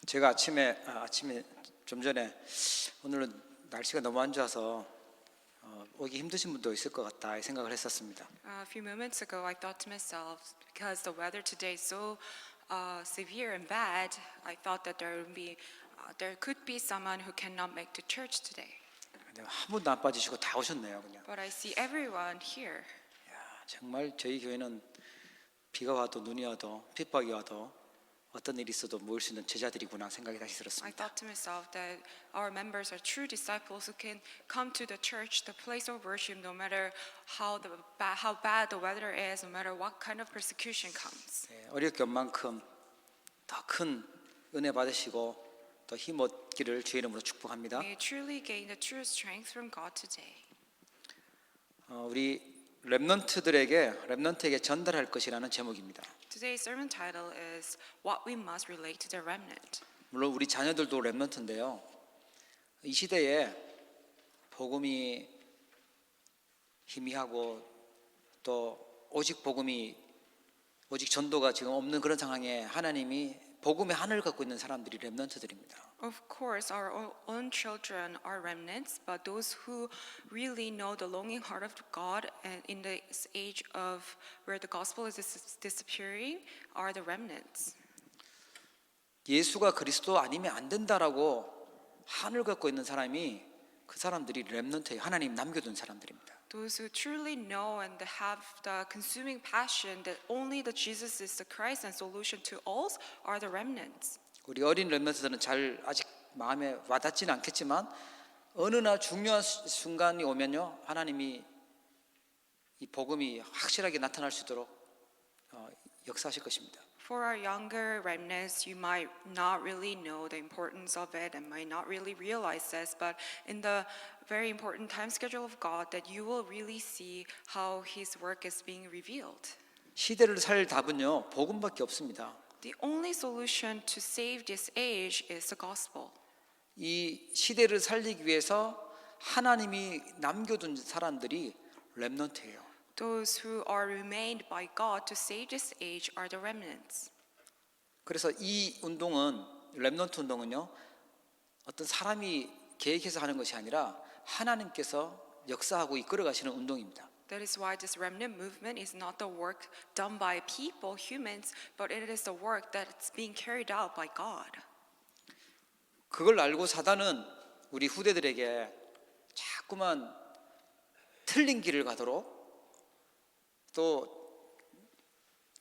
제가 아침에 좀 전에 오늘은 날씨가 너무 안 좋아서 오기 힘드신 분도 있을 것 같다 이 생각을 했었습니다. A few moments ago, I thought to myself, because the weather today is so severe and bad, I thought that there could be someone who cannot make to church today. 근데 한 분도 안 빠지시고 다 오셨네요, 그냥. But I see everyone here. 야, 정말 저희 교회는 비가 와도 눈이 와도 핍박이 와도 어떤 일이 있어도 모일 수 있는 제자들이구나 생각이 다시 I 들었습니다. thought to myself that our members are true disciples who can come to the church, the place of worship, no matter how bad the weather is, no matter what kind of persecution comes. 어렵게 온 만큼 더 큰 은혜 받으시고 더 힘 얻기를 주의 이름으로 축복합니다. May you truly gain the true strength from God today. 우리 렘넌트에게 전달할 것이라는 제목입니다. Today's sermon title is What We Must Relate to the Remnant. 물론 우리 자녀들도 렘넌트인데요. 이 시대에 복음이 희미하고 또 오직 전도가 지금 없는 그런 상황에 하나님이 복음의 하늘을 갖고 있는 사람들이 렘넌트들입니다. Of course, our own children are remnants, but those who really know the longing heart of God and in this age of where the gospel is disappearing are the remnants. 예수가 그리스도 아니면 안 된다라고 하늘 갖고 있는 사람이 그 사람들이 렘넌트예요. 하나님 남겨둔 사람들입니다. Those who truly know and have the consuming passion that only the Jesus is the Christ and solution to all are the remnants. 우리 어린 렘넌트들은 잘 아직 마음에 와닿지는 않겠지만 어느 날 중요한 순간이 오면요 하나님이 이 복음이 확실하게 나타날 수 있도록 역사하실 것입니다. For our younger remnants, you might not really know the importance of it and might not really realize this, but in the very important time schedule of God, that you will really see how His work is being revealed. 시대를 살 답은요 복음밖에 없습니다. The only solution to save this age is the gospel. 이 시대를 살리기 위해서 하나님이 남겨둔 사람들이 렘넌트예요. Those who are remained by God to save this age are the remnants. 그래서 이 운동은 렘넌트 운동은요 어떤 사람이 계획해서 하는 것이 아니라 하나님께서 역사하고 이끌어 가시는 운동입니다. That is why this remnant movement is not the work done by people, humans, but it is the work that's being carried out by God. 그걸 알고 사단은 우리 후대들에게 자꾸만 틀린 길을 가도록 또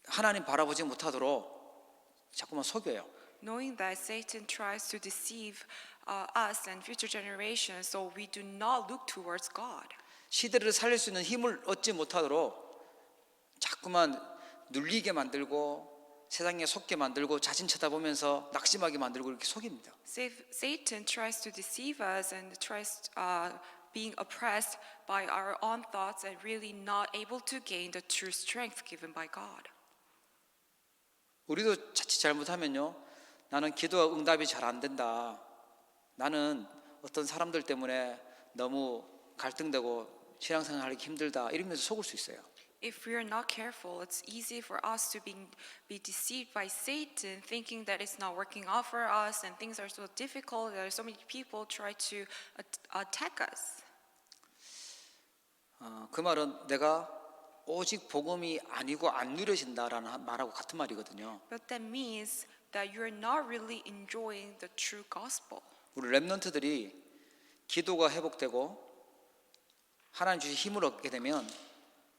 하나님 바라보지 못하도록 자꾸만 속여요. Knowing that Satan tries to deceive us and future generations, so we do not look towards God. 시대를 살릴 수 있는 힘을 얻지 못하도록 자꾸만 눌리게 만들고 세상에 속게 만들고 자신 쳐다보면서 낙심하게 만들고 이렇게 속입니다. Satan tries to deceive us and tries being oppressed by our own thoughts and really not able to gain the true strength given by God. 우리도 자칫 잘못하면요 나는 기도가 응답이 잘 안 된다, 나는 어떤 사람들 때문에 너무 갈등되고 신앙생활하기 힘들다 이러면서 속을 수 있어요. If we are not careful, it's easy for us to be deceived by Satan, thinking that it's not working out for us and things are so difficult. There are so many people try to attack us. 그 말은 내가 오직 복음이 아니고 안 누려진다라는 말하고 같은 말이거든요. But that means that you are not really enjoying the true gospel. 우리 렘넌트들이 기도가 회복되고 하나님 주신 힘을 얻게 되면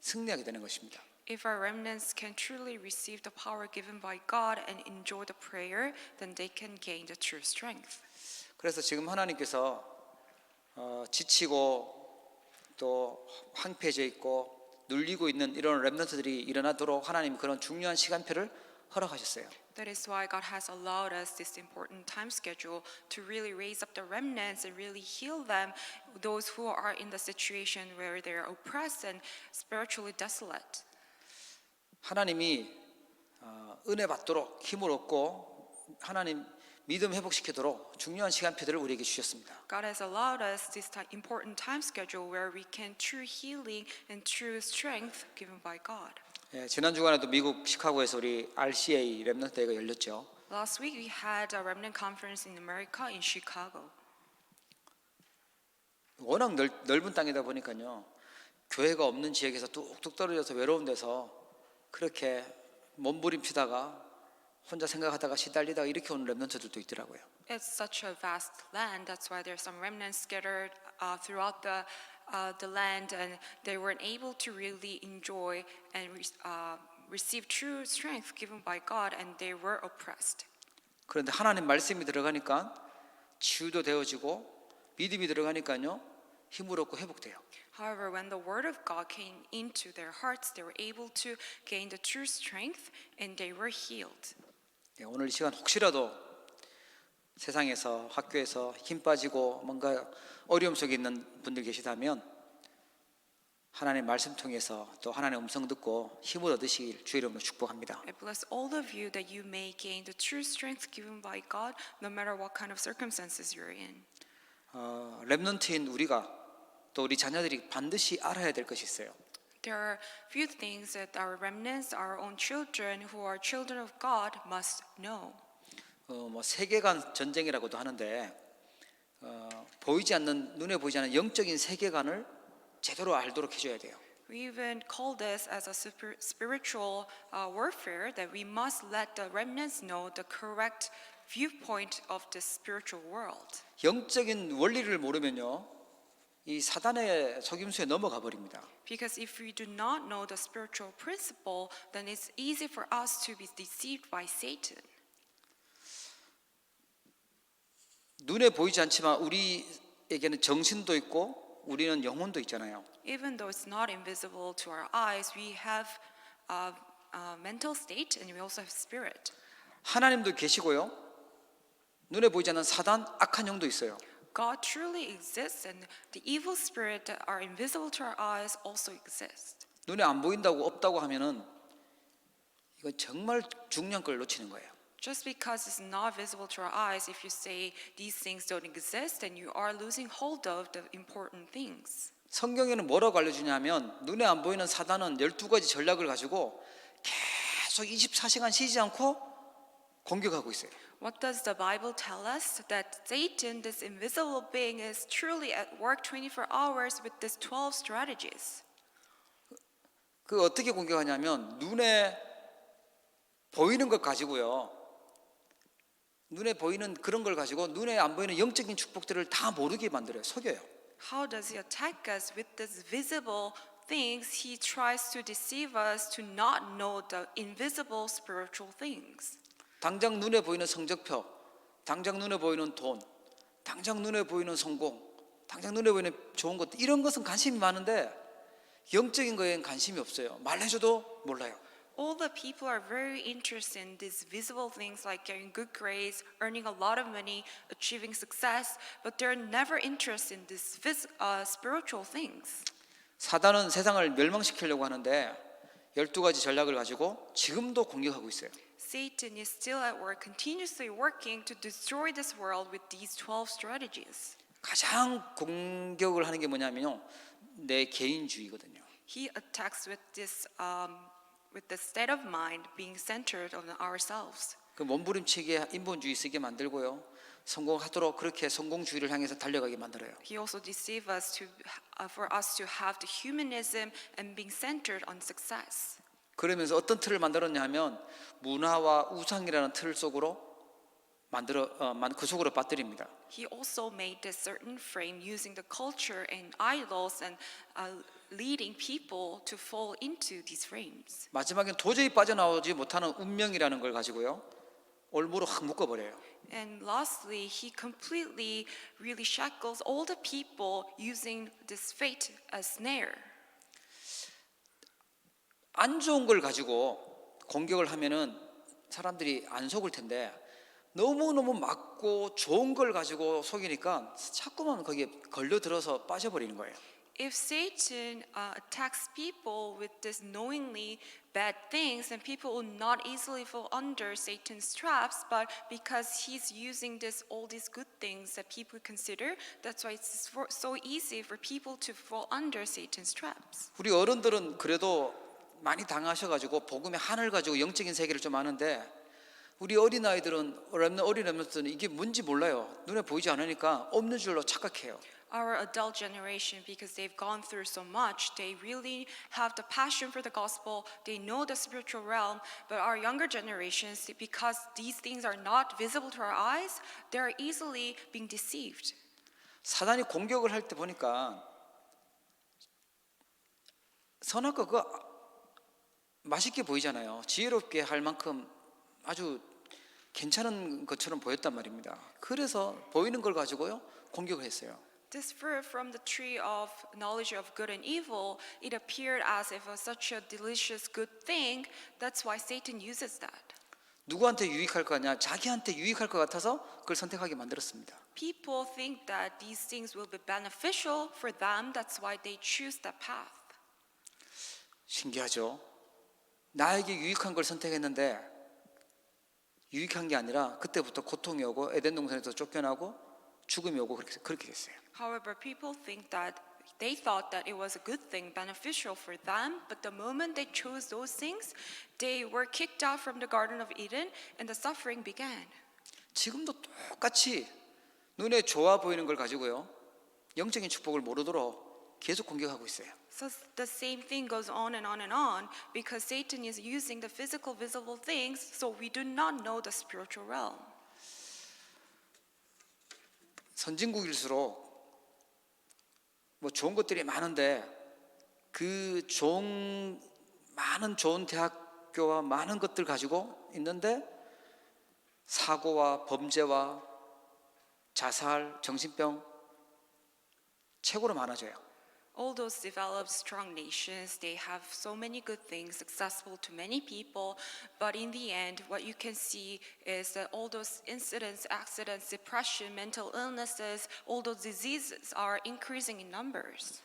승리하게 되는 것입니다. If our remnants can truly receive the power given by God and enjoy the prayer, then they can gain the true strength. 그래서 지금 하나님께서 지치고 또 황폐해져 있고 눌리고 있는 이런 렘넌트들이 일어나도록 하나님 그런 중요한 시간표를 허락하셨어요. That is why God has allowed us this important time schedule to really raise up the remnants and really heal them, those who are in the situation where they are oppressed and spiritually desolate. 하나님이 은혜 받도록 힘을 얻고 하나님 믿음 회복시키도록 중요한 시간표들을 우리에게 주셨습니다. God has allowed us this important time schedule where we can true healing and true strength given by God. 지난 주간에도 미국 시카고에서 우리 RCA 렘넌트 대회가 열렸죠. Last week we had a remnant conference in America in Chicago. 워낙 넓은 땅이다 보니까요. 교회가 없는 지역에서 뚝뚝 떨어져서 외로운 데서 그렇게 몸부림치다가 혼자 생각하다가 시달리다가 이렇게 오는 렘넌트들도 있더라고요. It's such a vast land. That's why there's some remnants scattered throughout the land, and they weren't able to really enjoy and receive true strength given by God, and they were oppressed. 그런데 하나님 말씀이 들어가니까 치유도 되어지고 믿음이 들어가니까요. 힘을 얻고 회복돼요. However, when the word of God came into their hearts, they were able to gain the true strength, and they were healed. 오늘 이 시간 혹시라도 세상에서 학교에서 힘 빠지고 뭔가 어려움 속에 있는 분들 계시다면 하나님의 말씀 통해서 또 하나님의 음성 듣고 힘을 얻으시길 주의 이름으로 축복합니다. I bless all of you that you may gain the true strength given by God, no matter what kind of circumstances you're in. 렘넌트인 우리가 또 우리 자녀들이 반드시 알아야 될 것이 있어요. There are few things that our remnants, our own children who are children of God must know. 뭐 세계관 전쟁이라고도 하는데 보이지 않는 눈에 보이지 않는 영적인 세계관을 제대로 알도록 해줘야 돼요. We even call this as a spiritual warfare, that we must let the remnants know the correct viewpoint of the spiritual world. 영적인 원리를 모르면요, 이 사단의 속임수에 넘어가 버립니다. Because if we do not know the spiritual principle, then it's easy for us to be deceived by Satan. 눈에 보이지 않지만 우리에게는 정신도 있고 우리는 영혼도 있잖아요. Even though it's not invisible to our eyes, we have a mental state and we also have spirit. 하나님도 계시고요. 눈에 보이지 않는 사단, 악한 영도 있어요. God truly exists, and the evil spirit that are invisible to our eyes also exist. 눈에 안 보인다고 없다고 하면은 이건 정말 중요한 걸 놓치는 거예요. Just because it's not visible to our eyes, if you say these things don't exist, then you are losing hold of the important things. 성경에는 뭐라고 알려주냐면 눈에 안 보이는 사단은 12가지 전략을 가지고 계속 24시간 쉬지 않고 공격하고 있어요. What does the Bible tell us? That Satan, this invisible being, is truly at work 24 hours with these 12 strategies. 그 어떻게 공격하냐면 눈에 보이는 것 가지고요. 눈에 보이는 그런 걸 가지고 눈에 안 보이는 영적인 축복들을 다 모르게 만들어요. 속여요. How does he attack us with these visible things? He tries to deceive us to not know the invisible spiritual things. 당장 눈에 보이는 성적표, 당장 눈에 보이는 돈, 당장 눈에 보이는 성공, 당장 눈에 보이는 좋은 것, 이런 것은 관심이 많은데 영적인 거에는 관심이 없어요. 말해줘도 몰라요. All the people are very interested in these visible things like getting good grades, earning a lot of money, achieving success, but they're never interested in these spiritual things. 사단은 세상을 멸망시키려고 하는데 12가지 전략을 가지고 지금도 공격하고 있어요. Satan is still at work, continuously working to destroy this world with these 12 strategies. 가장 공격을 하는 게 뭐냐면요, 내 개인주의거든요. He attacks with the state of mind being centered on ourselves. 그 몸부림치게 인본주의 쓰게 만들고요, 성공하도록 그렇게 성공주의를 향해서 달려가게 만들어요. He also deceives us for us to have the humanism and being centered on success. 그러면서 어떤 틀을 만들었냐 하면 문화와 우상이라는 틀 속으로 그 속으로 빠뜨립니다. He also made a certain frame using the culture and idols and leading people to fall into these frames. 마지막엔 도저히 빠져나오지 못하는 운명이라는 걸 가지고요, 올무로 확 묶어버려요. And lastly, he completely really shackles all the people using this fate as snare. 안 좋은 걸 가지고 공격을 하면은 사람들이 안 속을 텐데 너무너무 맞고 좋은 걸 가지고 속이니까 자꾸만 거기에 걸려들어서 빠져버리는 거예요. If Satan attacks people with this knowingly bad things, then people will not easily fall under Satan's traps. But because he's using all these good things that people consider, that's why it's so easy for people to fall under Satan's traps. 우리 어른들은 그래도 많이 당하셔가지고 복음의 한을 가지고 영적인 세계를 좀 아는데 우리 어린 렘넌트들은 이게 뭔지 몰라요. 눈에 보이지 않으니까 없는 줄로 착각해요. Our adult generation, because they've gone through so much, they really have the passion for the gospel. They know the spiritual realm. But our younger generations, because these things are not visible to our eyes, they're easily being deceived. 사단이 공격을 할 때 보니까 선악과 그거 맛있게 보이잖아요. 지혜롭게 할 만큼 아주 괜찮은 것처럼 보였단 말입니다. 그래서 보이는 걸 가지고요 공격을 했어요. This fruit from the tree of knowledge of good and evil, it appeared as if it was such a delicious good thing. That's why Satan uses that. 누구한테 유익할 거냐? 자기한테 유익할 것 같아서 그걸 선택하게 만들었습니다. People think that these things will be beneficial for them. That's why they choose that path. 신기하죠? 나에게 유익한 걸 선택했는데 유익한 게 아니라 그때부터 고통이 오고 에덴 동산에서 쫓겨나고 죽음이 오고 그렇게 됐어요. However, people think that they thought that it was a good thing, beneficial for them, but the moment they chose those things, they were kicked out from the Garden of Eden and the suffering began. 지금도 똑같이 눈에 좋아 보이는 걸 가지고요 영적인 축복을 모르도록 계속 공격하고 있어요. So the same thing goes on and on and on because Satan is using the physical, visible things, so we do not know the spiritual realm. 선진국일수록 뭐 좋은 것들이 많은데 그 많은 좋은 대학교와 많은 것들 가지고 있는데 사고와 범죄와 자살, 정신병 최고로 많아져요. All those developed strong nations, they have so many good things accessible to many people, but in the end, what you can see is that all those incidents, accidents, depression, mental illnesses, all those diseases are increasing in numbers.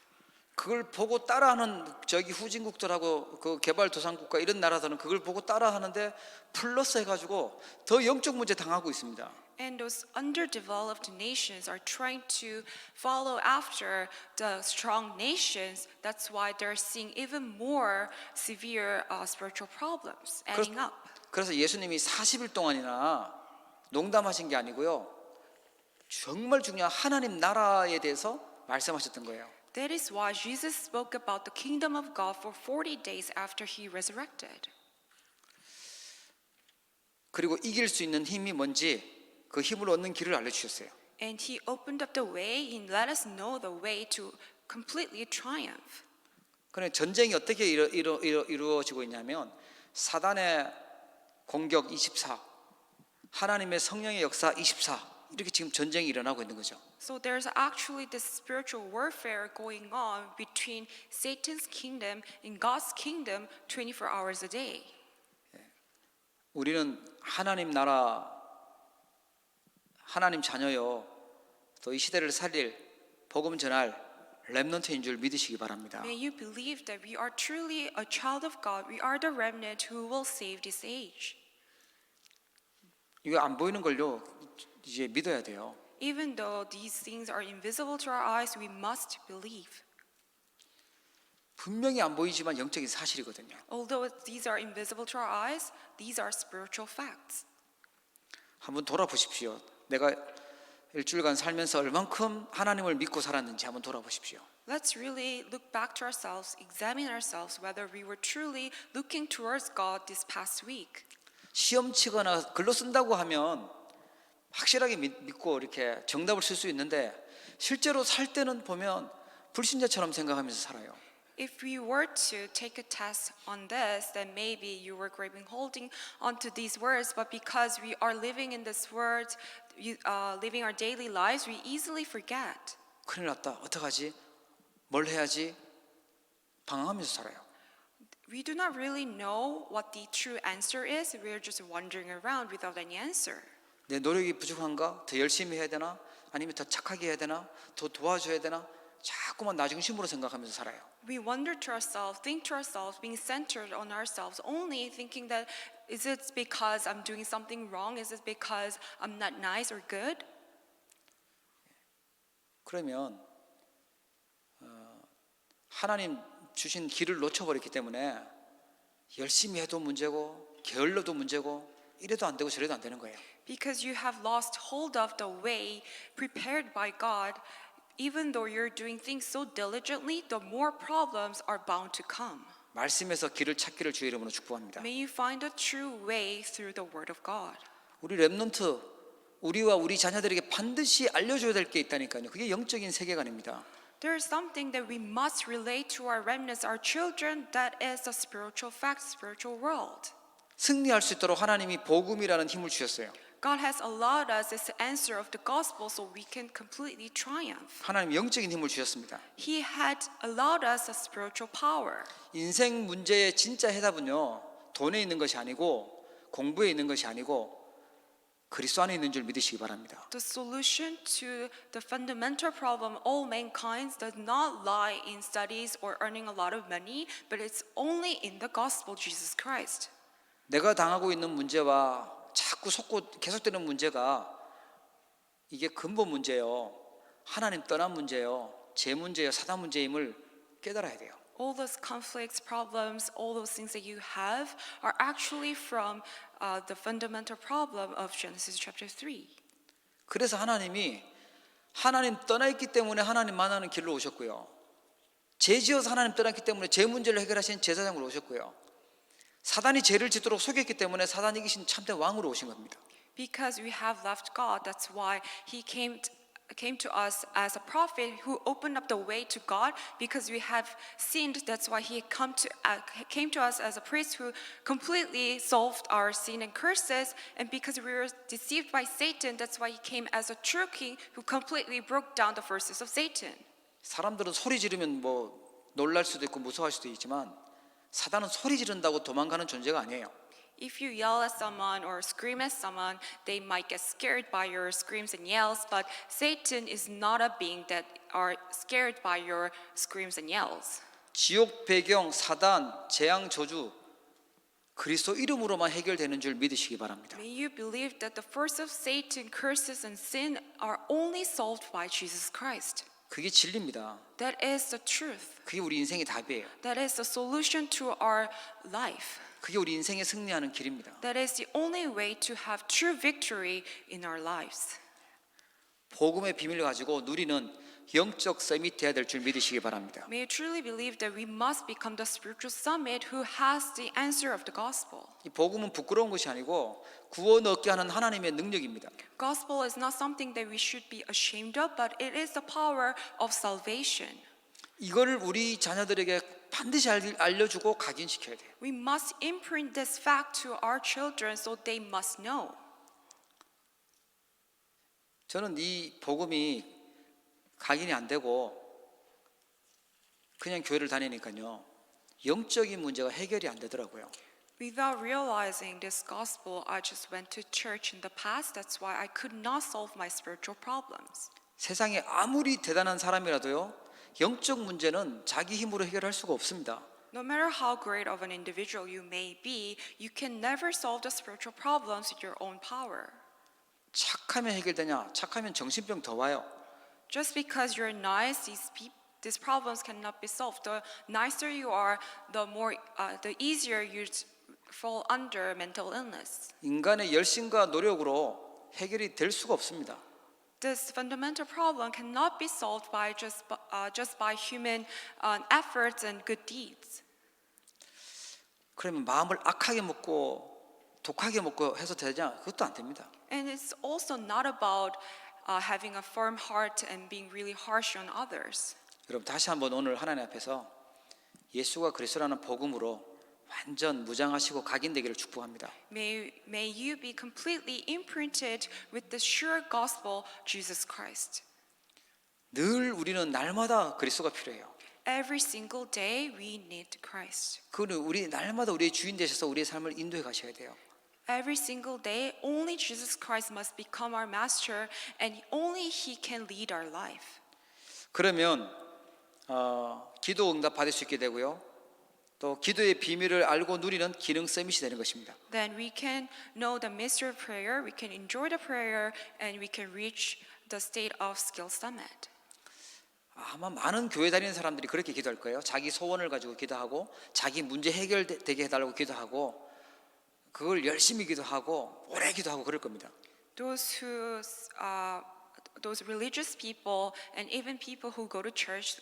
그걸 보고 따라하는 저기 후진국들하고 그 개발도상국가 이런 나라들은 그걸 보고 따라하는데 플러스 해가지고 더 영적 문제 당하고 있습니다. And those underdeveloped nations are trying to follow after the strong nations. That's why they're seeing even more severe spiritual problems adding up. 그래서 예수님이 40일 동안이나 농담하신 게 아니고요. 정말 중요한 하나님 나라에 대해서 말씀하셨던 거예요. That is why Jesus spoke about the kingdom of God for 40 days after he resurrected. 그리고 이길 수 있는 힘이 뭔지 그 힘을 얻는 길을 알려주셨어요. And he opened up the way and let us know the way to completely triumph. 그런데 전쟁이 어떻게 이루어지고 있냐면 사단의 공격 24, 하나님의 성령의 역사 24 이렇게 지금 전쟁이 일어나고 있는 거죠. So there's actually this spiritual warfare going on between Satan's kingdom and God's kingdom 24 hours a day. 우리는 하나님 나라, 하나님 자녀요. 또 이 시대를 살릴 복음 전할 렘넌트인 줄 믿으시기 바랍니다. May you believe that we are truly a child of God. We are the remnant who will save this age. 이거 안 보이는 걸요. 이제 믿어야 돼요. Even though these things are invisible to our eyes, we must believe. 분명히 안 보이지만 영적인 사실이거든요. Although these are invisible to our eyes, these are spiritual facts. 한번 돌아보십시오. 내가 일주일간 살면서 얼만큼 하나님을 믿고 살았는지 한번 돌아보십시오. Let's really look back to ourselves, examine ourselves whether we were truly looking towards God this past week. 시험 치거나 글로 쓴다고 하면 확실하게 믿고 이렇게 정답을 쓸 수 있는데 실제로 살 때는 보면 불신자처럼 생각하면서 살아요. If we were to take a test on this, then maybe you were holding onto these words, but because we are living in this world, living our daily lives, we easily forget. 큰일 났다. 어떡하지? 뭘 해야지? 방황하면서 살아요. We do not really know what the true answer is. We are just wandering around without any answer. 내 노력이 부족한가? 더 열심히 해야 되나? 아니면 더 착하게 해야 되나? 더 도와줘야 되나? 자꾸만 나 중심으로 생각하면서 살아요. We wonder to ourselves, think to ourselves, being centered on ourselves only, thinking that is it because I'm doing something wrong? Is it because I'm not nice or good? 그러면 하나님 주신 길을 놓쳐버렸기 때문에 열심히 해도 문제고 게을러도 문제고 이래도 안 되고 저래도 안 되는 거예요. Because you have lost hold of the way prepared by God, even though you're doing things so diligently, the more problems are bound to come. 말씀에서 길을 찾기를 주의 이름으로 축복합니다. May you find the true way through the Word of God. 우리 렘넌트, 우리와 우리 자녀들에게 반드시 알려줘야 될 게 있다니까요. 그게 영적인 세계관입니다. There is something that we must relate to our remnants, our children, that is the spiritual fact, spiritual world. 승리할 수 있도록 하나님이 복음이라는 힘을 주셨어요. God has allowed us this answer of the gospel so we can completely triumph. 하나님 영적인 힘을 주셨습니다. He had allowed us a spiritual power. 인생 문제의 진짜 해답은요, 돈에 있는 것이 아니고 공부에 있는 것이 아니고 그리스도 안에 있는 줄 믿으시기 바랍니다. The solution to the fundamental problem all mankind does not lie in studies or earning a lot of money, but it's only in the gospel Jesus Christ. 내가 당하고 있는 문제와 자꾸 솟고 계속되는 문제가 이게 근본 문제예요. 하나님 떠난 문제예요. 제 문제예요. 사단 문제임을 깨달아야 돼요. All those conflicts, problems, all those things that you have are actually from the fundamental problem of Genesis chapter 3. 그래서 하나님이 하나님 떠나 있기 때문에 하나님 만나는 길로 오셨고요. 죄 지어서 하나님 떠났기 때문에 죄 문제를 해결하신 제사장으로 오셨고요. 사단이 죄를 짓도록 속였기 때문에 사단이 이기신 참된 왕으로 오신 겁니다. Because we have left God, that's why He came to us as a prophet who opened up the way to God. Because we have sinned, that's why He came to us as a priest who completely solved our sin and curses. And because we were deceived by Satan, that's why He came as a true king who completely broke down the forces of Satan. 사람들은 소리 지르면 뭐 놀랄 수도 있고 무서워할 수도 있지만 사단은 소리 지른다고 도망가는 존재가 아니에요. If you yell at someone or scream at someone, they might get scared by your screams and yells, but Satan is not a being that are scared by your screams and yells. 지옥 배경, 사단, 재앙, 저주 그리스도 이름으로만 해결되는 줄 믿으시기 바랍니다. May you believe that the force of Satan, curses and sin are only solved by Jesus Christ. 그게 진리입니다. That is the truth. 그게 우리 인생의 답이에요. That is the solution to our life. 그게 우리 인생에 승리하는 길입니다. That is the only way to have true victory in our lives. 복음의 비밀을 가지고 누리는 영적 서밋 해야 될 줄 믿으시기 바랍니다. May you truly believe that we must become the spiritual summit who has the answer of the gospel. 이 복음은 부끄러운 것이 아니고 구원 얻게 하는 하나님의 능력입니다. Gospel is not something that we should be ashamed of, but it is the power of salvation. 이걸 우리 자녀들에게 반드시 알려주고 각인시켜야 돼요. We must imprint this fact to our children so they must know. 저는 이 복음이 각인이 안 되고 그냥 교회를 다니니까요. 영적인 문제가 해결이 안 되더라고요. Without realizing this gospel, I just went to church in the past. That's why I could not solve my spiritual problems. 세상에 아무리 대단한 사람이라도요. 영적 문제는 자기 힘으로 해결할 수가 없습니다. No matter how great of an individual you may be, you can never solve the spiritual problems with your own power. 착하면 해결되냐? 착하면 정신병 더 와요. Just because you're nice, these problems cannot be solved. The nicer you are, the easier you fall under mental illness. 인간의 열심과 노력으로 해결이 될 수가 없습니다. This fundamental problem cannot be solved by just by human efforts and good deeds. 그러면 마음을 악하게 먹고 독하게 먹고 해서 되냐? 그것도 안 됩니다. And it's also not about having a firm heart and being really harsh on others. 여러분 다시 한번 오늘 하나님 앞에서 예수가 그리스도라는 복음으로 완전 무장하시고 각인되기를 축복합니다. May you be completely imprinted with the sure gospel, Jesus Christ. 늘 우리는 날마다 그리스도가 필요해요. Every single day we need Christ. 그는 우리 날마다 우리의 주인 되셔서 우리의 삶을 인도해 가셔야 돼요. Every single day, only Jesus Christ must become our master, and only He can lead our life. 그러면 기도 응답 받을 수 있게 되고요. 또 기도의 비밀을 알고 누리는 기능 서밋이 되는 것입니다. Then we can know the mystery of prayer, we can enjoy the prayer, and we can reach the state of skill summit. 아마 많은 교회 다니는 사람들이 그렇게 기도할 거예요. 자기 소원을 가지고 기도하고 자기 문제 해결되게 해달라고 기도하고 그걸 열심히 기도하고 오래 기도하고 그럴 겁니다. Those religious people and even people who go to church,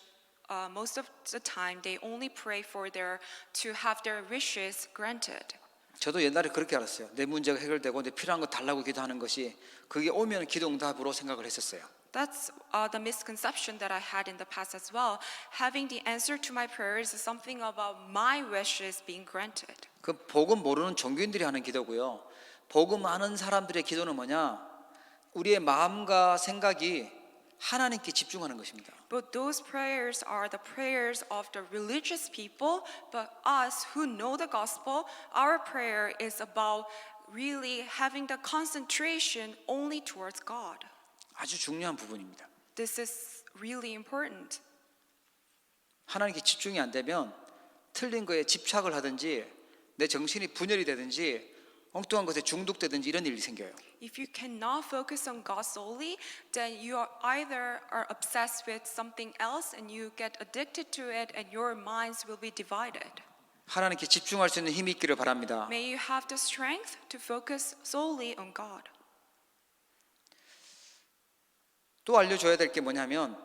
most of the time they only pray for to have their wishes granted. 저도 옛날에 그렇게 알았어요. 내 문제가 해결되고 내 필요한 거 달라고 기도하는 것이 그게 오면 기도응답으로 생각을 했었어요. That's the misconception that I had in the past as well. Having the answer to my prayers is something about my wishes being granted. 그 복음 모르는 종교인들이 하는 기도고요. 복음 아는 사람들의 기도는 뭐냐? 우리의 마음과 생각이 하나님께 집중하는 것입니다. But those prayers are the prayers of the religious people, but us who know the gospel, our prayer is about really having the concentration only towards God. 아주 중요한 부분입니다. This is really important. 하나님께 집중이 안 되면 틀린 거에 집착을 하든지 내 정신이 분열이 되든지 엉뚱한 것에 중독되든지 이런 일이 생겨요. If you cannot focus on God solely, then you are either obsessed with something else and you get addicted to it and your minds will be divided. 하나님께 집중할 수 있는 힘이 있기를 바랍니다. May you have the strength to focus solely on God. 또 알려줘야 될 게 뭐냐면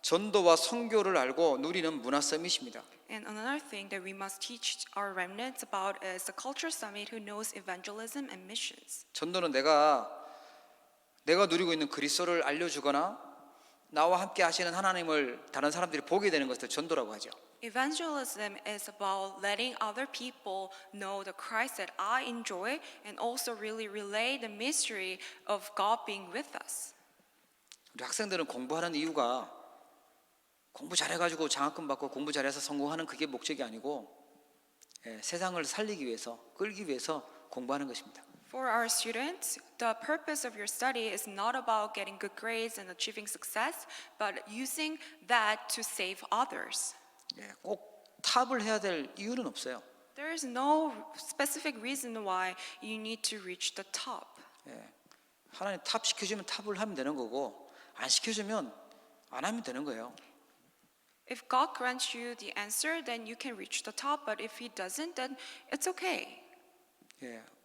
전도와 선교를 알고 누리는 문화 서밋입니다. And another thing that we must teach our remnants about is the culture summit who knows evangelism and missions. 전도는 내가 누리고 있는 그리스도를 알려주거나 나와 함께 하시는 하나님을 다른 사람들이 보게 되는 것을 전도라고 하죠. Evangelism is about letting other people know the Christ that I enjoy and also really relay the mystery of God being with us. 우리 학생들은 공부하는 이유가 공부 잘해가지고 장학금 받고 공부 잘해서 성공하는 그게 목적이 아니고 세상을 살리기 위해서 끌기 위해서 공부하는 것입니다. For our students, the purpose of your study is not about getting good grades and achieving success, but using that to save others. 꼭 탑을 해야 될 이유는 없어요. There is no specific reason why you need to reach the top. 하나님 탑 시켜주면 탑을 하면 되는 거고 안 시켜주면 안 하면 되는 거예요. If God grants you the answer, then you can reach the top. But if He doesn't, then it's okay.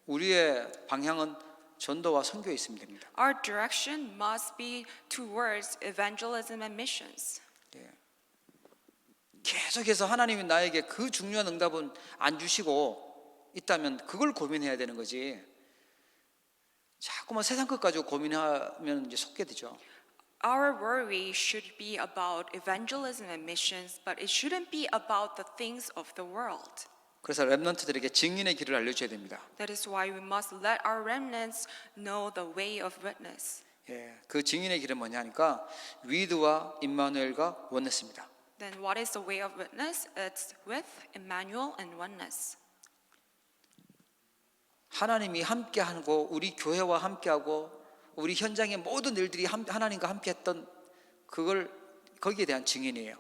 우리의 방향은 전도와 선교에 있으면 됩니다. Our direction must be towards evangelism and missions. 계속해서 하나님이 나에게 그 중요한 응답은 안 주시고 있다면 그걸 고민해야 되는 거지. 자꾸만 세상 것 가지고 고민하면 이제 속게 되죠. Our worry should be about evangelism and missions, but it shouldn't be about the things of the world. 그래서 렘넌트들에게 증인의 길을 알려줘야 됩니다. That is why we must let our remnants know the way of witness. 그 증인의 길은 뭐냐니까 위드와 임마누엘과 원네스입니다. Then what is the way of witness? It's with Emmanuel and oneness. 하나님이 함께하고 우리 교회와 함께하고 우리 현장의 모든 일들이 하나님과 함께했던 그걸 거기에 대한 증인이에요.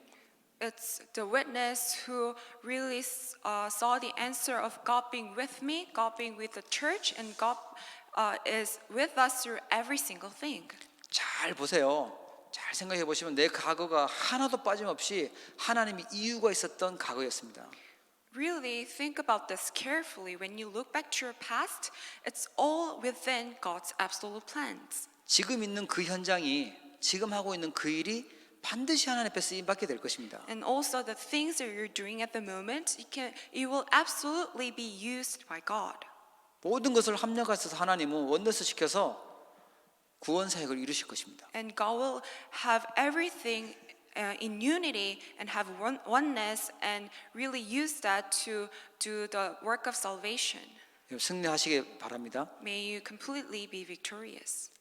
It's the witness who really saw the answer of God being with me, God being with the church, and God is with us through every single thing. 잘 보세요. 잘 생각해 보시면 내 과거가 하나도 빠짐없이 하나님이 이유가 있었던 과거였습니다. Really think about this carefully. When you look back to your past, it's all within God's absolute plans. 지금 있는 그 현장이 지금 하고 있는 그 일이 반드시 하나님 앞에 쓰임 받게 될 것입니다. And also the things that you're doing at the moment, it will absolutely be used by God. 모든 것을 합력하셔서 하나님은 원너스 시켜서 구원 사역을 이루실 것입니다. And God will have everything in unity and have oneness and really use that to do the work of salvation. 승리하시길 바랍니다. May you completely be victorious.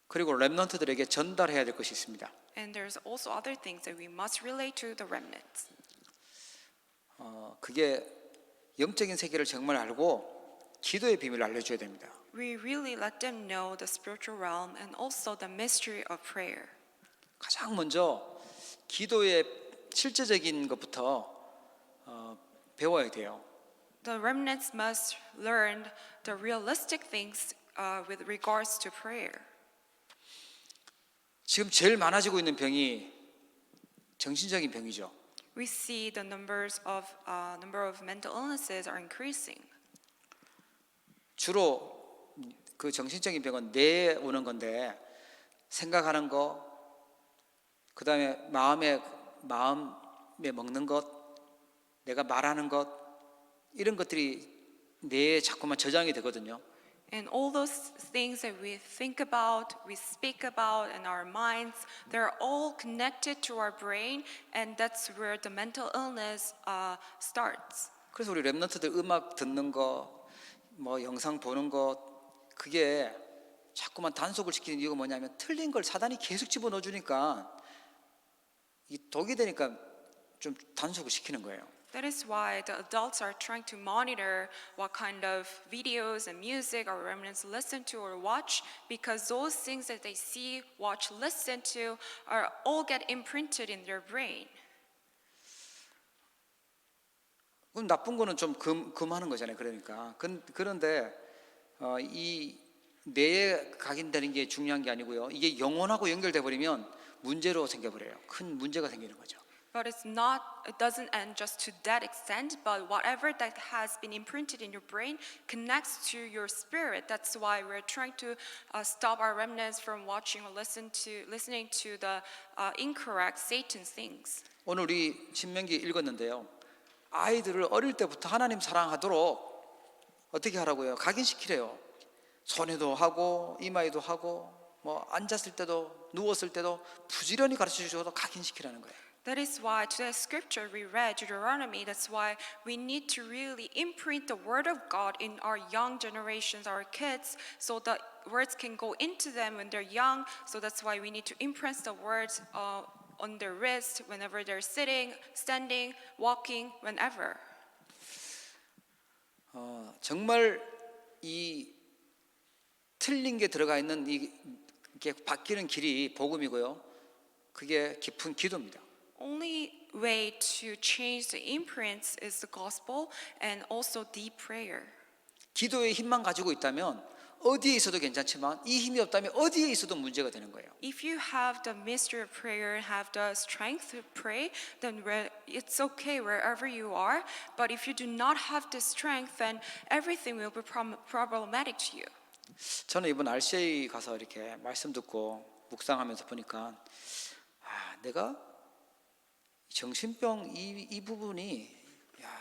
그리고 렘넌트들에게 전달해야 될 것이 있습니다. And there's also other things that we must relate to the remnants. 그게 영적인 세계를 정말 알고 기도의 비밀을 알려줘야 됩니다. We really let them know the spiritual realm and also the mystery of prayer. 가장 먼저 기도의 실제적인 것부터 배워야 돼요. The remnants must learn the realistic things with regards to prayer. 지금 제일 많아지고 있는 병이 정신적인 병이죠. We see the number of mental illnesses are increasing. 주로 그 정신적인 병은 뇌에 오는 건데 생각하는 거, 그다음에 마음에 먹는 것, 내가 말하는 것 이런 것들이 뇌에 자꾸만 저장이 되거든요. And all those things that we think about, we speak about in our minds, they're all connected to our brain, and that's where the mental illness starts. 그래서 우리 랩런트들 음악 듣는 거, 뭐 영상 보는 거 그게 자꾸만 단속을 시키는 이유가 뭐냐면 틀린 걸 사단이 계속 집어넣어 주니까 이 독이 되니까 좀 단속을 시키는 거예요. That is why the adults are trying to monitor what kind of videos and music our remnants listen to or watch, because those things that they see, watch, listen to are all get imprinted in their brain. 그럼 나쁜 거는 좀 금하는 거잖아요. 그러니까 그런데 이 뇌에 각인되는 게 중요한 게 아니고요. 이게 영혼하고 연결돼 버리면 문제로 생겨버려요. 큰 문제가 생기는 거죠. But it doesn't end just to that extent, but whatever that has been imprinted in your brain connects to your spirit. That's why we're trying to stop our remnants from watching or listening to the incorrect Satan things. 오늘 우리 신명기 읽었는데요. 아이들을 어릴 때부터 하나님 사랑하도록 어떻게 하라고요? 각인시키래요. 손에도 하고 이마에도 하고 뭐 앉았을 때도 누웠을 때도 부지런히 가르쳐 주셔도 각인시키라는 거예요. That is why today's scripture we read, Deuteronomy, that's why we need to really imprint the word of God in our young generations, our kids, so the words can go into them when they're young. So that's why we need to imprint the words on their wrist whenever they're sitting, standing, walking, whenever. 정말 이 틀린 게 들어가 있는 이게 바뀌는 길이 복음이고요. 그게 깊은 기도입니다. Only way to change the imprints is the gospel and also deep prayer. 기도의 힘만 가지고 있다면 어디에 있어도 괜찮지만 이 힘이 없다면 어디에 있어도 문제가 되는 거예요. If you have the mystery of prayer and have the strength to pray, then it's okay wherever you are. But if you do not have the strength, then everything will be problematic to you. 저는 이번 RCA 가서 이렇게 말씀 듣고 묵상하면서 보니까 내가 정신병 이 부분이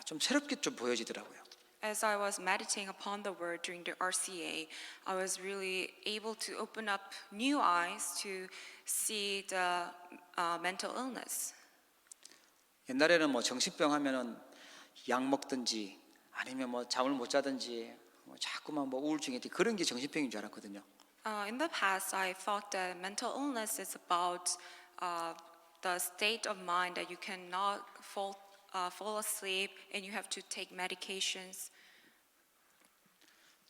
좀 새롭게 좀 보여지더라고요. As I was meditating upon the word during the RCA, I was really able to open up new eyes to see the mental illness. 옛날에는 뭐 정신병 하면은 약 먹든지 아니면 뭐 잠을 못 자든지 뭐 자꾸만 뭐 우울증이 있지 그런 게 정신병인 줄 알았거든요. In the past, I thought that mental illness is about the state of mind that you cannot fall asleep and you have to take medications.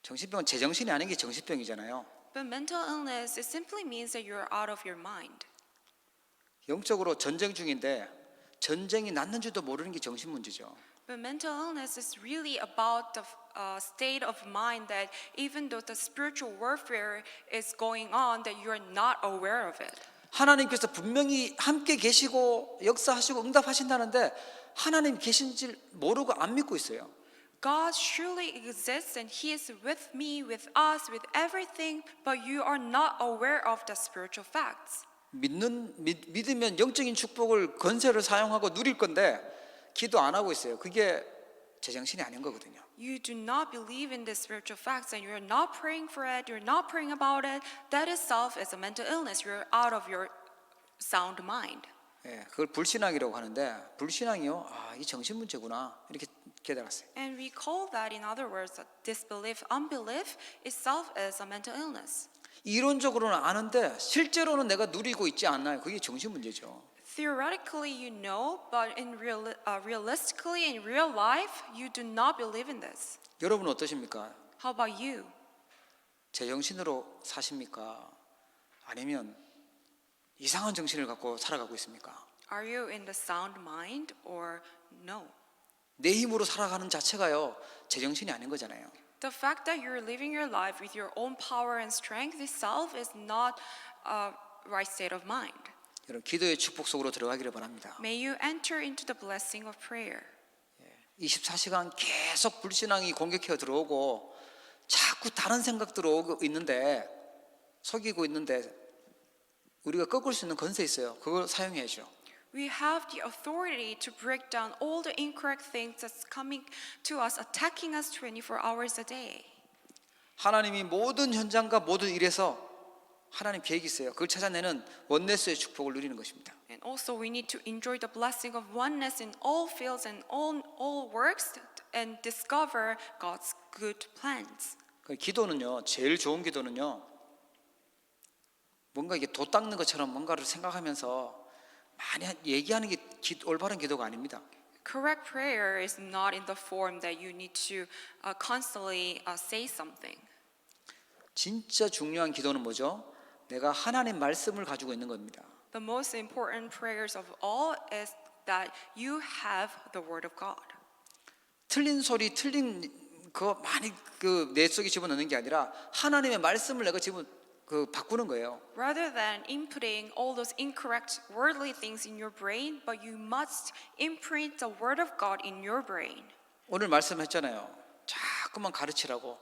정신병은 제정신이 아닌 게 정신병이잖아요. But mental illness, it simply means that you're out of your mind. 영적으로 전쟁 중인데 전쟁이 났는지도 모르는 게 정신 문제죠. But mental illness is really about the state of mind that even though the spiritual warfare is going on, that you are not aware of it. 하나님께서 분명히 함께 계시고 역사하시고 응답하신다는데 하나님 계신 줄 모르고 안 믿고 있어요. God surely exists and He is with me, with us, with everything, but you are not aware of the spiritual facts. 믿으면 영적인 축복을 건세를 사용하고 누릴 건데 기도 안 하고 있어요. 그게 제정신이 아닌 거거든요. You do not believe in the spiritual facts and you're not praying for it, you're not praying about it. That itself is a mental illness. You're out of your sound mind. 예, 그걸 불신앙이라고 하는데 불신앙이요. 이 정신 문제구나 이렇게 깨달았어요. And we call that, in other words, disbelief, unbelief itself is a mental illness. 이론적으로는 아는데 실제로는 내가 누리고 있지 않나요? 그게 정신 문제죠. Theoretically, you know, but realistically, in real life, you do not believe in this. 여러분 어떠십니까? How about you? 제정신으로 사십니까? 아니면 이상한 정신을 갖고 살아가고 있습니까? Are you in the sound mind or no? 내 힘으로 살아가는 자체가요 제정신이 아닌 거잖아요. The fact that you're living your life with your own power and strength itself is not a right state of mind. 여러분 기도의 축복 속으로 들어가기를 바랍니다. May you enter into the blessing of prayer. 24시간 계속 불신앙이 공격해 들어오고 자꾸 자꾸 다른 생각들 오고 있는데 속이고 있는데 우리가 꺾을 수 있는 권세 있어요. 그걸 사용해야죠. We have the authority to break down all the incorrect things that's coming to us, attacking us 24 hours a day. 하나님이 모든 현장과 모든 일에서 하나님 계획이 있어요. 그걸 찾아내는 원네스의 축복을 누리는 것입니다. And also we need to enjoy the blessing of oneness in all fields and all works and discover God's good plans. 기도는요, 제일 좋은 기도는요, 뭔가 이게 도 닦는 것처럼 뭔가를 생각하면서 많이 얘기하는 게 올바른 기도가 아닙니다. Correct prayer is not in the form that you need to constantly say something. 진짜 중요한 기도는 뭐죠? 내가 하나님 말씀을 가지고 있는 겁니다. The most important prayers of all is that you have the word of God. 틀린 소리, 틀린 그거 많이 내 속에 집어넣는 게 아니라 하나님의 말씀을 내가 바꾸는 거예요. Rather than inputting all those incorrect worldly things in your brain, but you must imprint the word of God in your brain. 오늘 말씀했잖아요. 자꾸만 가르치라고,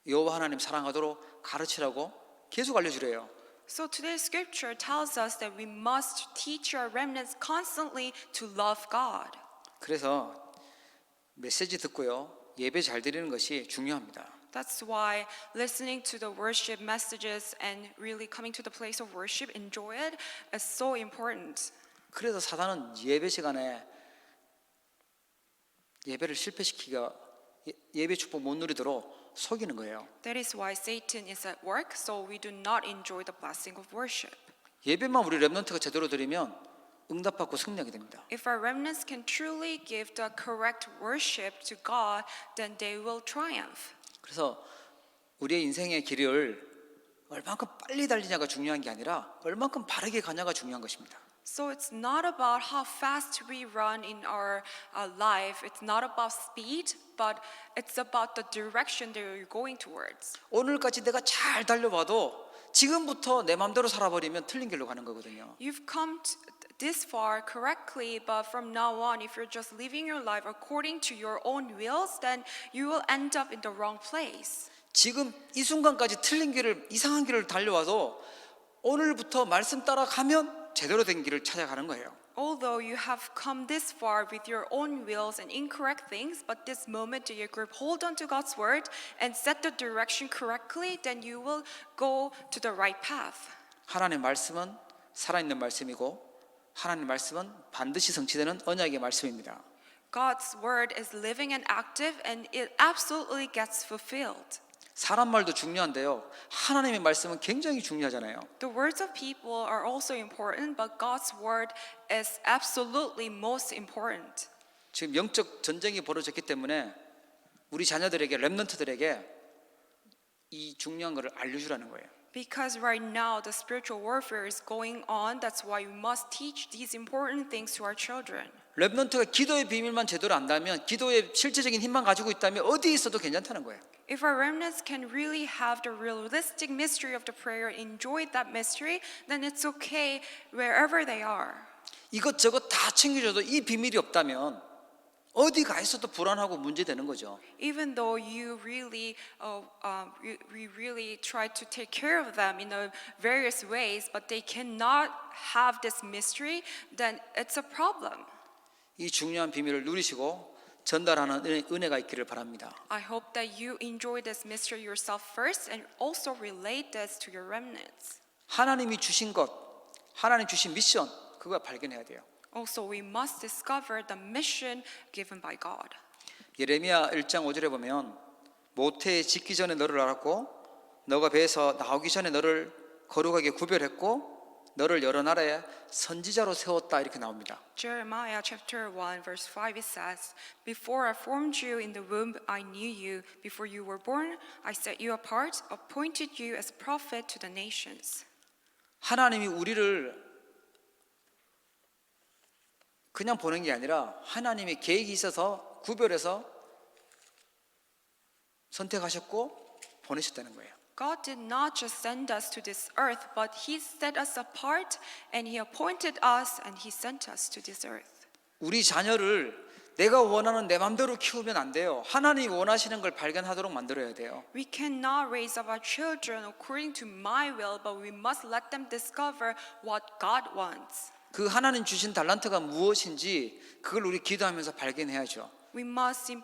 여호와 하나님 사랑하도록 가르치라고 계속 알려주래요. So today's scripture tells us that we must teach our remnants constantly to love God. 그래서 메시지 듣고요, 예배 잘 드리는 것이 중요합니다. That's why listening to the worship messages and really coming to the place of worship, enjoy it, is so important. 그래서 사단은 예배 시간에 예배를 실패시키기가 예배 축복 못 누리도록 속이는 거예요. That is why Satan is at work, so we do not enjoy the blessing of worship. 예배만 우리 렘넌트가 제대로 드리면 응답받고 승리하게 됩니다. If our remnants can truly give the correct worship to God, then they will triumph. 그래서 우리의 인생의 길을 얼만큼 빨리 달리냐가 중요한 게 아니라 얼만큼 바르게 가냐가 중요한 것입니다. So it's not about how fast we run in our life. It's not about speed, but it's about the direction that you're going towards. 오늘까지 내가 잘 달려봐도 지금부터 내 마음대로 살아버리면 틀린 길로 가는 거거든요. You've come this far correctly, but from now on, if you're just living your life according to your own wills, then you will end up in the wrong place. 지금 이 순간까지 틀린 길을 이상한 길을 달려와도 오늘부터 말씀 따라가면 제대로 된 길을 찾아가는 거예요. Although you have come this far with your own wills and incorrect things, but this moment that you grip hold onto God's word and set the direction correctly, then you will go to the right path. 하나님의 말씀은 살아있는 말씀이고 하나님의 말씀은 반드시 성취되는 언약의 말씀입니다. God's word is living and active, and it absolutely gets fulfilled. 사람 말도 중요한데요. 하나님의 말씀은 굉장히 중요하잖아요. The words of people are also important, but God's word is absolutely most important. 지금 영적 전쟁이 벌어졌기 때문에 우리 자녀들에게 렘넌트들에게 이 중요한 것을 알려주라는 거예요. Because right now the spiritual warfare is going on, that's why we must teach these important things to our children. 렘넌트가 기도의 비밀만 제대로 안다면, 기도의 실제적인 힘만 가지고 있다면 어디 있어도 괜찮다는 거예요. If our remnants can really have the realistic mystery of the prayer, enjoy that mystery, then it's okay wherever they are. 이것저것 다 챙겨줘도 이 비밀이 없다면 어디 가 있어도 불안하고 문제되는 거죠. Even though you really, we really try to take care of them in various ways, but they cannot have this mystery, then it's a problem. 이 중요한 비밀을 누리시고 전달하는 은혜가 있기를 바랍니다. I hope that you enjoy this mystery yourself first and also relate this to your remnants. 하나님이 주신 것, 하나님 주신 미션, 그거 발견해야 돼요. Also, we must discover the mission given by God. 예레미야 1장 5절에 보면 모태에 짓기 전에 너를 알았고 너가 배에서 나오기 전에 너를 거룩하게 구별했고 너를 여러 나라의 선지자로 세웠다 이렇게 나옵니다. Jeremiah chapter 1 verse 5 it says, Before I formed you in the womb, I knew you. Before you were born, I set you apart, appointed you as prophet to the nations. 하나님이 우리를 그냥 보낸 게 아니라 하나님의 계획이 있어서 구별해서 선택하셨고 보내셨다는 거예요. God did not just send us to this earth, but He set us apart and He appointed us and He sent us to this earth. 우리 자녀를 내가 원하는 내 맘대로 키우면 안 돼요. 하나님이 원하시는 걸 발견하도록 만들어야 돼요. We cannot raise up our children according to my will, but we must let them discover what God wants. 그 하나님 주신 달란트가 무엇인지 그걸 우리 기도하면서 발견해야죠. We must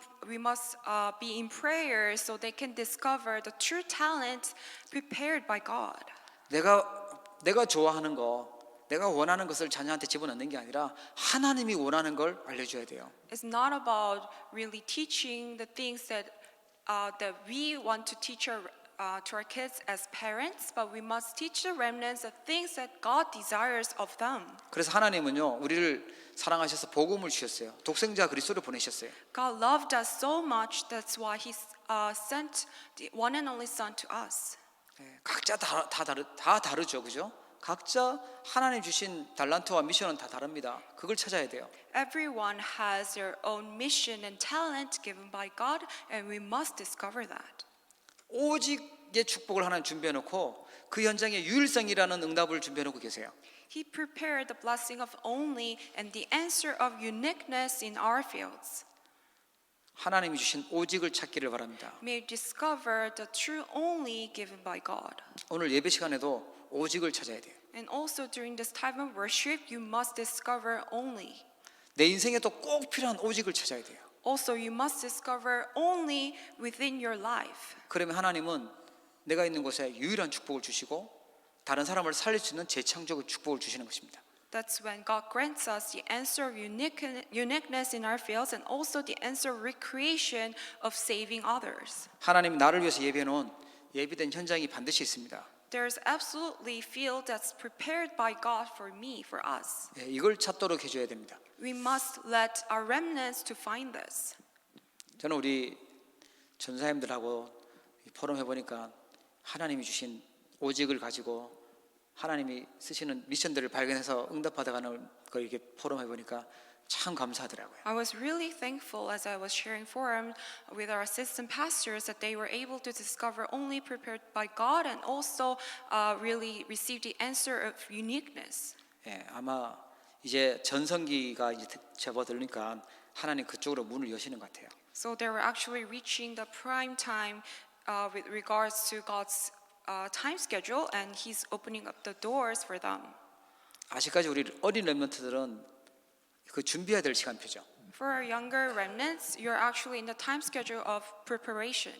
be in prayer so they can discover the true talent prepared by God. 내가 좋아하는 거, 내가 원하는 것을 자녀한테 집어넣는 게 아니라 하나님이 원하는 걸 알려줘야 돼요. It's not about really teaching the things that we want to teach to our kids as parents, but we must teach the remnants the things that God desires of them. 그래서 하나님은요, 우리를 사랑하셔서 복음을 주셨어요. 독생자 그리스도를 보내셨어요. God loved us so much, that's why He sent the one and only Son to us. 각자 다 다르죠, 그죠? 각자 하나님 주신 달란트와 미션은 다 다릅니다. 그걸 찾아야 돼요. Everyone has their own mission and talent given by God, and we must discover that. 오직의 축복을 하나님 준비해 놓고 그 현장에 유일성이라는 응답을 준비해 놓고 계세요. He prepared the blessing of only and the answer of uniqueness in our fields. 하나님이 주신 오직을 찾기를 바랍니다. May you discover the true only given by God. 오늘 예배 시간에도 오직을 찾아야 돼요. And also during this time of worship, you must discover only. 내 인생에 또 꼭 필요한 오직을 찾아야 돼요. Also, you must discover only within your life. 그러면 하나님은 내가 있는 곳에 유일한 축복을 주시고 다른 사람을 살릴 수 있는 재창조의 축복을 주시는 것입니다. That's when God grants us the answer of uniqueness in our fields and also the answer of recreation of saving others. 하나님이 나를 위해서 예비해 놓은 예비된 현장이 반드시 있습니다. There's absolutely field that's prepared by God for me, for us. 이걸 찾도록 해줘야 됩니다. We must let our remnants to find this. 저는 우리 전사님들하고 포럼 해보니까 하나님이 주신 오직을 가지고 하나님이 쓰시는 미션들을 발견해서 응답받아가는 걸 이렇게 포럼 해보니까 참 감사하더라고요. I was really thankful as I was sharing forum with our assistant pastors that they were able to discover only prepared by God and also really receive the answer of uniqueness. 아마 이제 전성기가 이제 접어들니까 하나님 그쪽으로 문을 여시는 것 같아요. So they were actually reaching the prime time with regards to God's time schedule, and He's opening up the doors for them. 아직까지 우리 어린 렘넌트들은 그 준비해야 될 시간표죠. For our younger remnants, you're actually in the time schedule of preparation.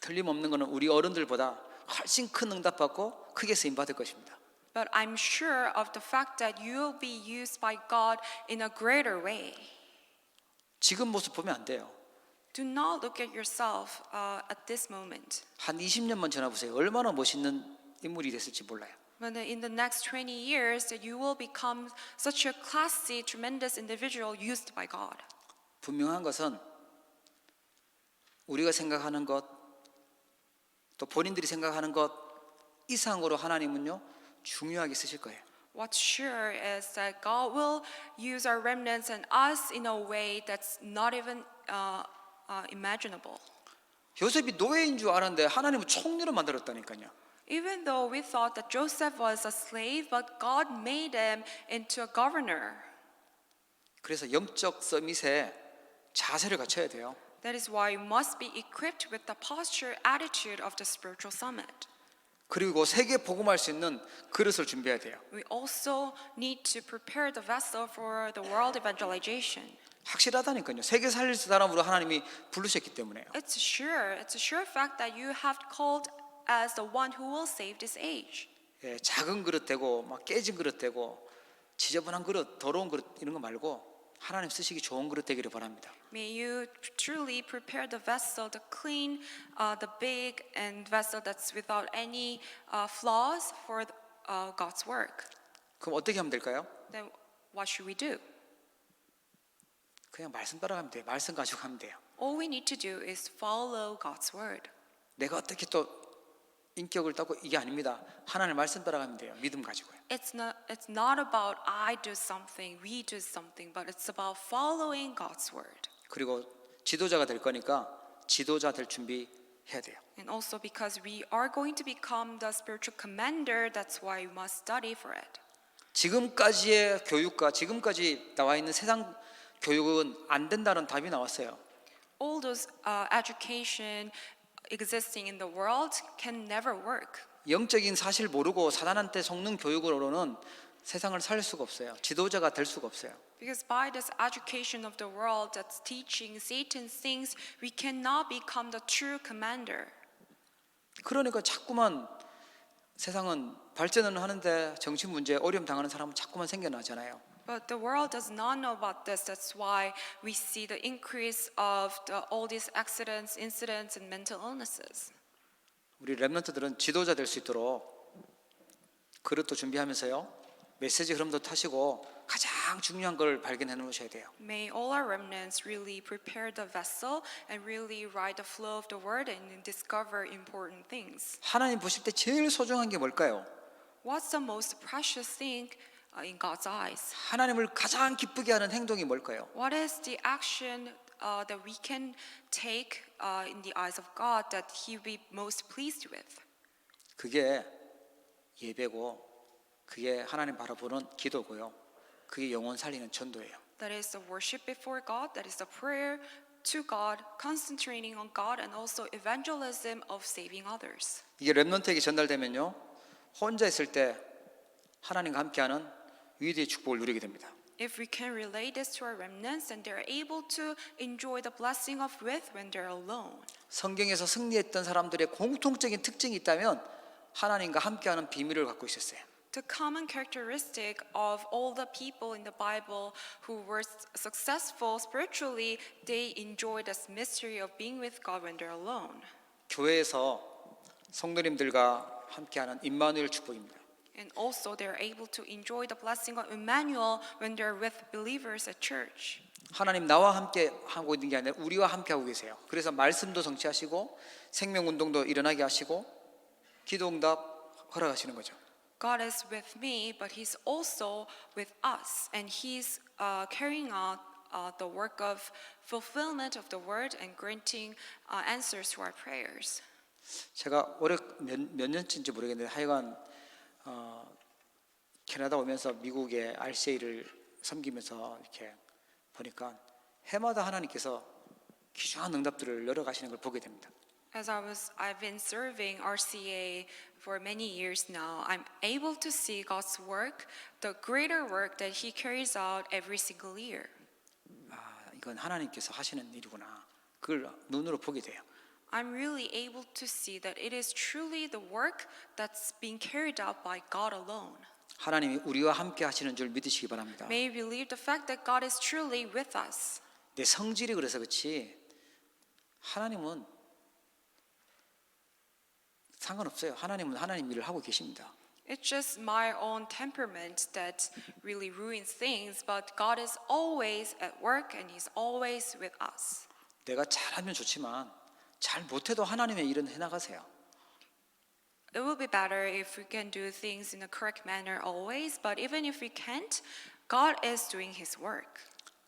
틀림없는 것은 우리 어른들보다 훨씬 큰 응답받고 크게 쓰임 받을 것입니다. But I'm sure of the fact that you'll be used by God in a greater way. 지금 모습 보면 안 돼요. Do not look at yourself at this moment. 한 20년만 지나보세요. 얼마나 멋있는 인물이 됐을지 몰라요. But in the next 20 years, that you will become such a classy, tremendous individual used by God. 분명한 것은 우리가 생각하는 것, 또 본인들이 생각하는 것 이상으로 하나님은요 중요하게 쓰실 거예요. What's sure is that God will use our remnants and us in a way that's not even imaginable. 요셉이 노예인 줄 알았는데 하나님은 총리로 만들었다니까요. Even though we thought that Joseph was a slave, but God made him into a governor. 그래서 영적 서밋에 자세를 갖춰야 돼요. That is why you must be equipped with the posture, attitude of the spiritual summit. 그리고 세계 복음할 수 있는 그릇을 준비해야 돼요. We also need to prepare the vessel for the world evangelization. 확실하다니까요. 세계 살릴 사람으로 하나님이 부르셨기 때문에요. It's a sure fact that you have called as the one who will save this age. 작은 그릇 되고 막 깨진 그릇 되고 지저분한 그릇, 더러운 그릇 이런 거 말고 하나님 쓰시기 좋은 그릇 되기를 바랍니다. May you truly prepare the vessel, the clean, the big, and vessel that's without any flaws for God's work. 그럼 어떻게 하면 될까요? Then what should we do? 그냥 말씀 따라가면 돼요. 말씀 가지고 가면 돼요. All we need to do is follow God's word. 내가 어떻게 또 인격을 따고 이게 아닙니다. 하나님 말씀 따라가면 돼요. 믿음 가지고요. It's not about I do something, we do something, but it's about following God's word. 그리고 지도자가 될 거니까 지도자 될 준비해야 돼요. And also because we are going to become the spiritual commander, that's why we must study for it. 지금까지의 교육과 지금까지 나와 있는 세상 교육은 안 된다는 답이 나왔어요. All those education existing in the world can never work. 영적인 사실 모르고 사단한테 속는 교육으로는 세상을 살 수가 없어요. 지도자가 될 수가 없어요. Because by this education of the world that's teaching Satan's things, we cannot become the true commander. 그러니까 자꾸만 세상은 발전은 하는데 정치 문제 어려움 당하는 사람은 자꾸만 생겨나잖아요. But the world does not know about this. That's why we see the increase of all these accidents, incidents, and mental illnesses. 우리 렘넌트들은 지도자 될 수 있도록 그릇도 준비하면서요. 메시지 흐름도 타시고 가장 중요한 걸 발견해 놓으셔야 돼요. May all our remnants really prepare the vessel and really ride the flow of the word and discover important things. 하나님 보실 때 제일 소중한 게 뭘까요? What's the most precious thing in God's eyes? 하나님을 가장 기쁘게 하는 행동이 뭘까요? What is the action that we can take in the eyes of God that He will be most pleased with? 그게 예배고 그게 하나님 바라보는 기도고요. 그게 영혼 살리는 전도예요. That is the worship before God, that is the prayer to God, concentrating on God, and also evangelism of saving others. 이게 렘넌트에게 전달되면요. 혼자 있을 때 하나님과 함께하는 위대의 축복을 누리게 됩니다. If we can relay this to our remnants, then they're able to enjoy the blessing of with when they're alone. 성경에서 승리했던 사람들의 공통적인 특징이 있다면 하나님과 함께하는 비밀을 갖고 있었어요. The common characteristic of all the people in the Bible who were successful spiritually, they enjoy this mystery of being with God when they're alone. 교회에서 성도님들과 함께하는 임마누엘 축복입니다. And also they're able to enjoy the blessing of Emmanuel when they're with believers at church. 하나님 나와 함께 하고 있는 게 아니라 우리와 함께 하고 계세요. 그래서 말씀도 성취하시고 생명운동도 일어나게 하시고 기도응답 허락하시는 거죠. God is with me, but He's also with us, and He's carrying out the work of fulfillment of the word and granting answers to our prayers. 제가 올해 몇 년째인지 모르겠는데 하여간 캐나다 오면서 미국의 RCA를 섬기면서 이렇게 보니까 해마다 하나님께서 귀중한 응답들을 열어가시는 걸 보게 됩니다. I've been serving RCA for many years now, I'm able to see God's work, the greater work that He carries out every single year. 아, 이건 하나님께서 하시는 일이구나. 그걸 눈으로 보게 돼요. I'm really able to see that it is truly the work that's being carried out by God alone. 하나님이 우리와 함께 하시는 줄 믿으시기 바랍니다. May we believe the fact that God is truly with us. 내 성질이 그래서 그렇지 하나님은 상관없어요. 하나님은 하나님 일을 하고 계십니다. It's just my own temperament that really ruins things, but God is always at work and He's always with us. 내가 잘하면 좋지만 잘 못해도 하나님의 일은 해나가세요. It will be better if we can do things in a correct manner always, but even if we can't, God is doing His work.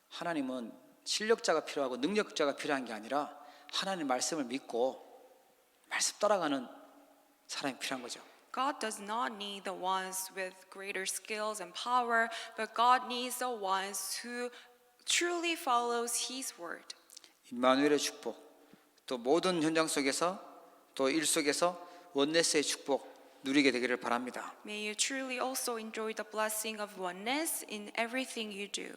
하나님은 실력자가 필요하고 능력자가 필요한 게 아니라 하나님 말씀을 믿고 말씀 따라가는 사람이 필요한 거죠. God does not need the ones with greater skills and power, but God needs the ones who truly follows His word. 임마누엘의 축복, 또 모든 현장 속에서 또 일 속에서 원네스의 축복 누리게 되기를 바랍니다. May you truly also enjoy the blessing of oneness in everything you do.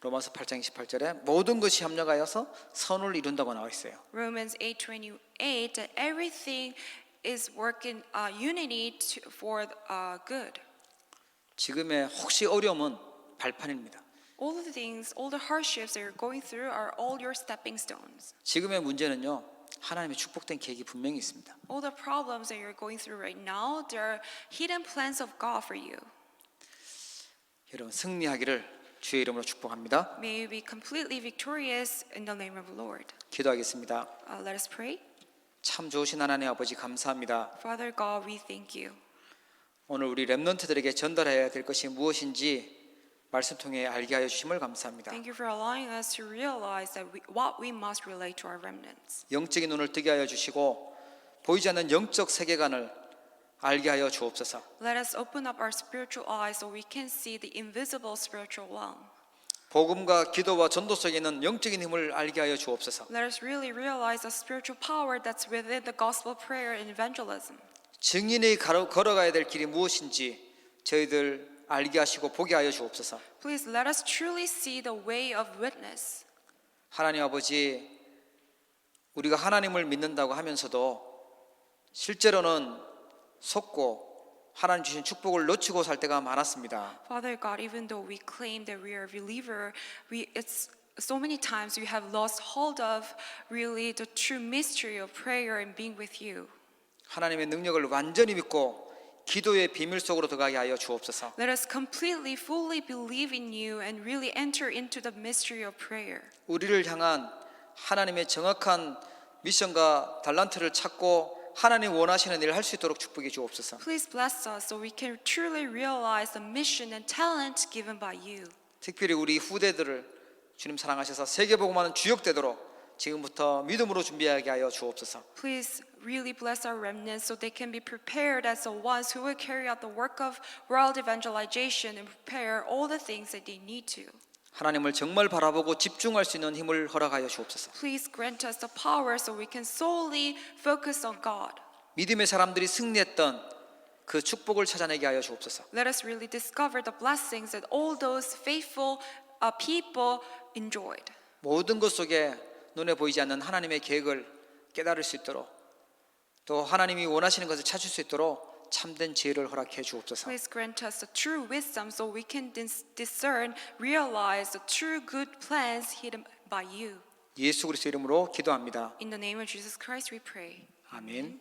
로마서 8장 28절에 모든 것이 협력하여서 선을 이룬다고 나와 있어요. Romans 8:28 that everything is working unity for good. 지금의 혹시 어려움은 발판입니다. All the things, all the hardships that you're going through are all your stepping stones. 지금의 문제는요. 하나님의 축복된 계획이 분명히 있습니다. All the problems that you're going through right now, there are hidden plans of God for you. 여러분 승리하기를 주의 이름으로 축복합니다. May you be completely victorious in the name of the Lord. 기도하겠습니다. Let us pray. 참 좋으신 하나님 아버지 감사합니다. Father God, we thank you. 오늘 우리 렘넌트들에게 전달해야 될 것이 무엇인지 말씀 통해 알게 하여 주심을 감사합니다. Thank you for allowing us to realize that what we must relate to our remnants. 영적인 눈을 뜨게 하여 주시고 보이지 않는 영적 세계관을 알게 하여 주옵소서. Let us open up our spiritual eyes so we can see the invisible spiritual realm. 복음과 기도와 전도 속에 있는 영적인 힘을 알게 하여 주옵소서. Let us really realize the spiritual power that's within the gospel prayer and evangelism. 증인이 걸어가야 될 길이 무엇인지 저희들 알게 하시고 보게 하여 주옵소서. Please let us truly see the way of witness. 하나님 아버지, 우리가 하나님을 믿는다고 하면서도 실제로는 속고 하나님 주신 축복을 놓치고 살 때가 많았습니다. Father God, even though we claim that we are a believer, it's so many times we have lost hold of really the true mystery of prayer and being with you. 하나님의 능력을 완전히 믿고 기도의 비밀 속으로 들어가게 하여 주옵소서. Let us completely, fully believe in you and really enter into the mystery of prayer. 우리를 향한 하나님의 정확한 미션과 달란트를 찾고 하나님 원하시는 일을 할 수 있도록 축복해 주옵소서. Please bless us so we can truly realize the mission and talent given by you. 특별히 우리 후대들을 주님 사랑하셔서 세계복음하는 주역되도록 지금부터 믿음으로 준비하게 하여 주옵소서. Please really bless our remnants so they can be prepared as the ones who will carry out the work of world evangelization and prepare all the things that they need to. 하나님을 정말 바라보고 집중할 수 있는 힘을 허락하여 주옵소서. Please grant us the power so we can solely focus on God. 믿음의 사람들이 승리했던 그 축복을 찾아내게 하여 주옵소서. Let us really discover the blessings that all those faithful people enjoyed. 모든 것 속에 눈에 보이지 않는 하나님의 계획을 깨달을 수 있도록 또 하나님이 원하시는 것을 찾을 수 있도록 참된 지혜를 허락해 주옵소서. Please grant us the true wisdom so we can discern, realize the true good plans hidden by you. 예수 그리스도 이름으로 기도합니다. In the name of Jesus Christ we pray. 아멘.